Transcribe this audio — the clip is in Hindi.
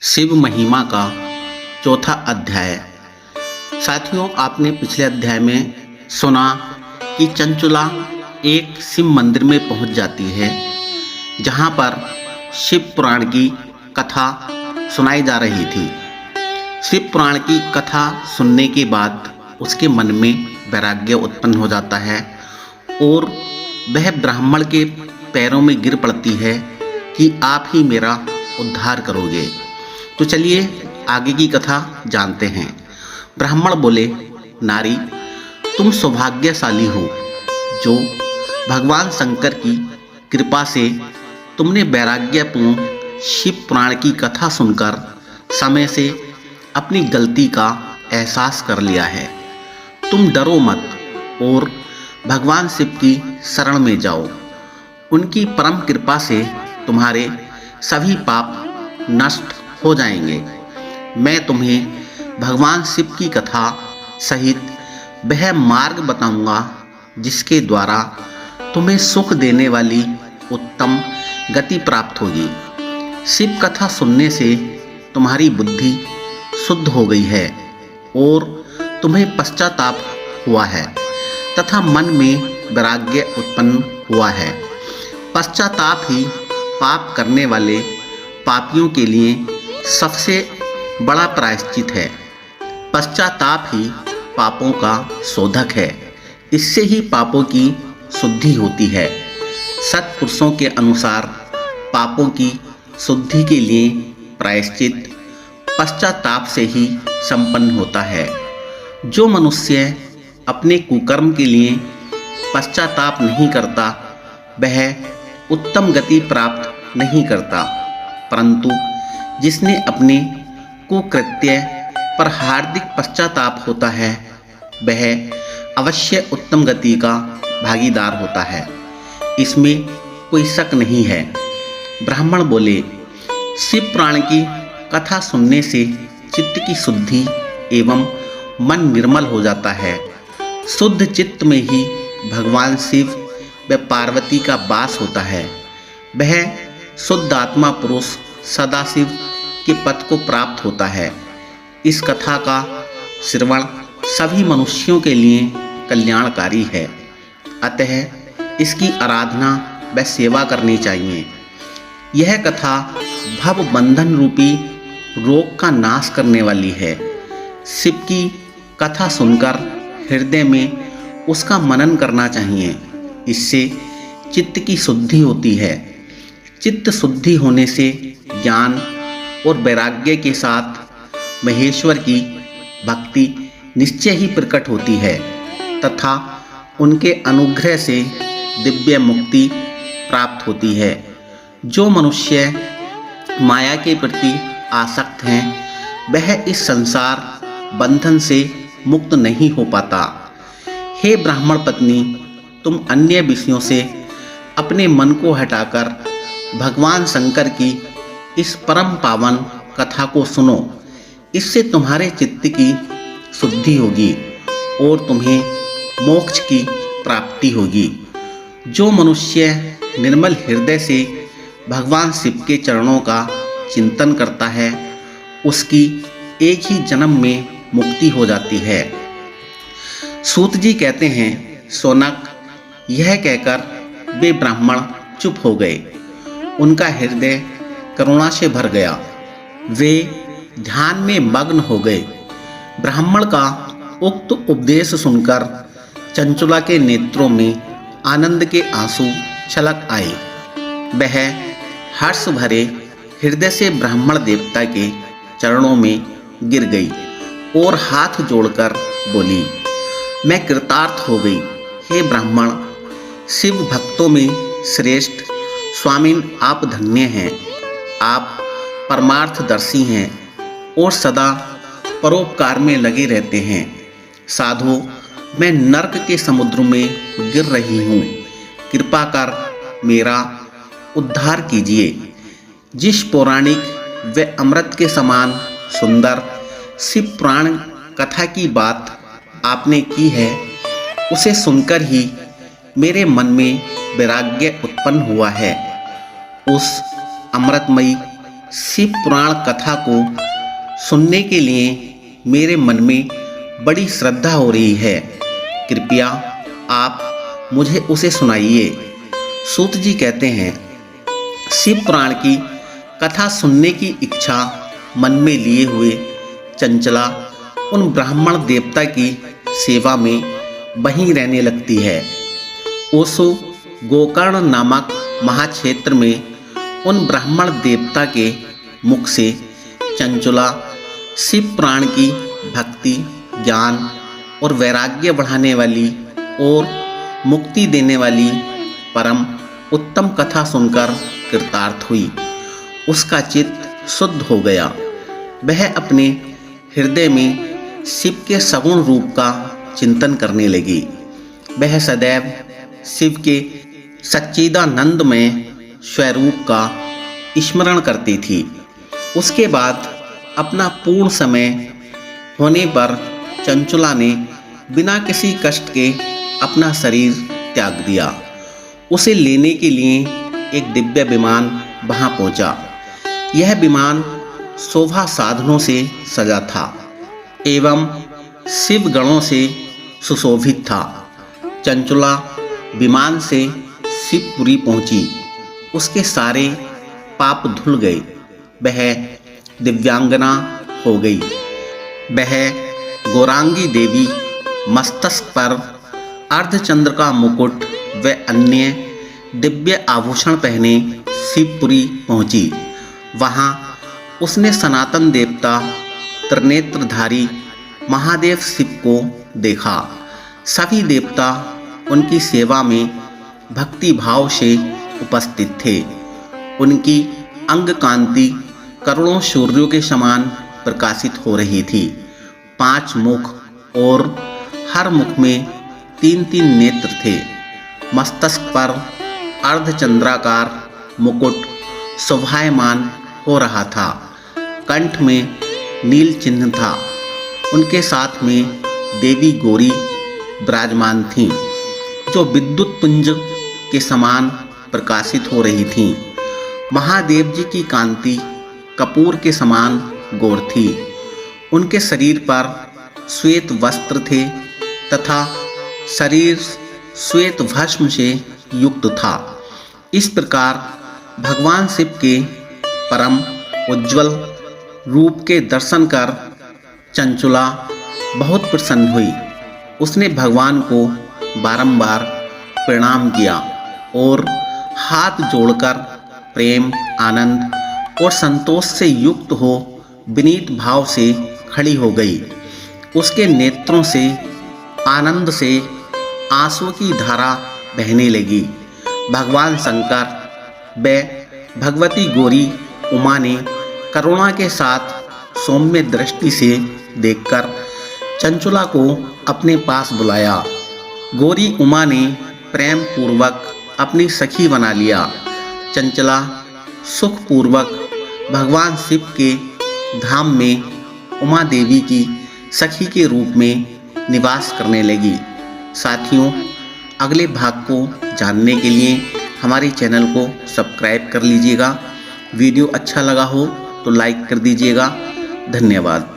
शिव महिमा का चौथा अध्याय। साथियों, आपने पिछले अध्याय में सुना कि चंचुला एक शिव मंदिर में पहुंच जाती है, जहां पर शिव पुराण की कथा सुनाई जा रही थी। शिव पुराण की कथा सुनने के बाद उसके मन में वैराग्य उत्पन्न हो जाता है और वह ब्राह्मण के पैरों में गिर पड़ती है कि आप ही मेरा उद्धार करोगे। तो चलिए आगे की कथा जानते हैं। ब्राह्मण बोले, नारी, तुम सौभाग्यशाली हो जो भगवान शंकर की कृपा से तुमने वैराग्यपूर्ण शिव पुराण की कथा सुनकर समय से अपनी गलती का एहसास कर लिया है। तुम डरो मत और भगवान शिव की शरण में जाओ। उनकी परम कृपा से तुम्हारे सभी पाप नष्ट हो जाएंगे। मैं तुम्हें भगवान शिव की कथा सहित वह मार्ग बताऊंगा जिसके द्वारा तुम्हें सुख देने वाली उत्तम गति प्राप्त होगी। शिव कथा सुनने से तुम्हारी बुद्धि शुद्ध हो गई है और तुम्हें पश्चाताप हुआ है तथा मन में वैराग्य उत्पन्न हुआ है। पश्चाताप ही पाप करने वाले पापियों के लिए सबसे बड़ा प्रायश्चित है। पश्चाताप ही पापों का शोधक है। इससे ही पापों की शुद्धि होती है। सत्पुरुषों के अनुसार पापों की शुद्धि के लिए प्रायश्चित पश्चाताप से ही संपन्न होता है। जो मनुष्य अपने कुकर्म के लिए पश्चाताप नहीं करता वह उत्तम गति प्राप्त नहीं करता, परंतु जिसने अपने कुकृत्य पर हार्दिक पश्चाताप होता है वह अवश्य उत्तम गति का भागीदार होता है। इसमें कोई शक नहीं है। ब्राह्मण बोले, शिव पुराण की कथा सुनने से चित्त की शुद्धि एवं मन निर्मल हो जाता है। शुद्ध चित्त में ही भगवान शिव व पार्वती का वास होता है। वह शुद्ध आत्मा पुरुष सदाशिव के पद को प्राप्त होता है। इस कथा का श्रवण सभी मनुष्यों के लिए कल्याणकारी है, अतः इसकी आराधना व सेवा करनी चाहिए। यह कथा भव बंधन रूपी रोग का नाश करने वाली है। शिव की कथा सुनकर हृदय में उसका मनन करना चाहिए। इससे चित्त की शुद्धि होती है। चित्त शुद्धि होने से ज्ञान और वैराग्य के साथ महेश्वर की भक्ति निश्चय ही प्रकट होती है तथा उनके अनुग्रह से दिव्य मुक्ति प्राप्त होती है। जो मनुष्य माया के प्रति आसक्त हैं वह इस संसार बंधन से मुक्त नहीं हो पाता। हे ब्राह्मण पत्नी, तुम अन्य विषयों से अपने मन को हटाकर भगवान शंकर की इस परम पावन कथा को सुनो। इससे तुम्हारे चित्त की शुद्धि होगी और तुम्हें मोक्ष की प्राप्ति होगी। जो मनुष्य निर्मल हृदय से भगवान शिव के चरणों का चिंतन करता है उसकी एक ही जन्म में मुक्ति हो जाती है। सूत जी कहते हैं, सोनक, यह कहकर वे ब्राह्मण चुप हो गए। उनका हृदय करुणा से भर गया। वे ध्यान में मग्न हो गए। ब्राह्मण का उक्त उपदेश सुनकर चंचुला के नेत्रों में आनंद के आंसू छलक आए। वह हर्ष भरे हृदय से ब्राह्मण देवता के चरणों में गिर गई और हाथ जोड़कर बोली, मैं कृतार्थ हो गई। हे ब्राह्मण, शिव भक्तों में श्रेष्ठ स्वामिन आप धन्य हैं। आप परमार्थदर्शी हैं और सदा परोपकार में लगे रहते हैं। साधु, मैं नर्क के समुद्र में गिर रही हूँ। कृपा कर मेरा उद्धार कीजिए। जिस पौराणिक व अमृत के समान सुंदर शिव पुराण कथा की बात आपने की है उसे सुनकर ही मेरे मन में वैराग्य उत्पन्न हुआ है। उस अमृतमयी शिव पुराण कथा को सुनने के लिए मेरे मन में बड़ी श्रद्धा हो रही है। कृपया आप मुझे उसे सुनाइए। सूत जी कहते हैं, शिव पुराण की कथा सुनने की इच्छा मन में लिए हुए चंचला उन ब्राह्मण देवता की सेवा में वहीं रहने लगती है। ओसो गोकर्ण नामक महाक्षेत्र में उन ब्राह्मण देवता के मुख से चंचला शिव पुराण की भक्ति, ज्ञान और वैराग्य बढ़ाने वाली और मुक्ति देने वाली परम उत्तम कथा सुनकर कृतार्थ हुई। उसका चित्त शुद्ध हो गया। वह अपने हृदय में शिव के सगुण रूप का चिंतन करने लगी। वह सदैव शिव के सच्चिदानंदमय स्वरूप का स्मरण करती थी। उसके बाद अपना पूर्ण समय होने पर चंचला ने बिना किसी कष्ट के अपना शरीर त्याग दिया। उसे लेने के लिए एक दिव्य विमान वहां पहुंचा। यह विमान शोभा साधनों से सजा था एवं शिव गणों से सुशोभित था। चंचला विमान से शिवपुरी पहुंची। उसके सारे पाप धुल गए। वह दिव्यांगना हो गई। वह गौरांगी देवी मस्तक पर अर्धचंद्र का मुकुट व अन्य दिव्य आभूषण पहने शिवपुरी पहुंची। वहां उसने सनातन देवता त्रिनेत्रधारी महादेव शिव को देखा। सभी देवता उनकी सेवा में भक्ति भाव से उपस्थित थे। उनकी अंग कांति करोड़ों सूर्यों के समान प्रकाशित हो रही थी। 5 मुख और हर मुख में 3-3 नेत्र थे। मस्तक पर अर्धचंद्राकार मुकुट शोभायमान हो रहा था। कंठ में नील चिन्ह था। उनके साथ में देवी गौरी विराजमान थीं, जो विद्युत पुंज के समान प्रकाशित हो रही थीं। महादेव जी की कांति कपूर के समान गौर थी। उनके शरीर पर श्वेत वस्त्र थे तथा शरीर श्वेत भस्म से युक्त था। इस प्रकार भगवान शिव के परम उज्ज्वल रूप के दर्शन कर चंचला बहुत प्रसन्न हुई। उसने भगवान को बारंबार प्रणाम किया और हाथ जोड़कर प्रेम, आनंद और संतोष से युक्त हो विनीत भाव से खड़ी हो गई। उसके नेत्रों से आनंद से आंसुओं की धारा बहने लगी। भगवान शंकर व भगवती गौरी उमा ने करुणा के साथ सौम्य दृष्टि से देखकर चंचला को अपने पास बुलाया। गौरी उमा ने प्रेम पूर्वक अपनी सखी बना लिया। चंचला सुखपूर्वक भगवान शिव के धाम में उमा देवी की सखी के रूप में निवास करने लगी। साथियों, अगले भाग को जानने के लिए हमारे चैनल को सब्सक्राइब कर लीजिएगा। वीडियो अच्छा लगा हो तो लाइक कर दीजिएगा। धन्यवाद।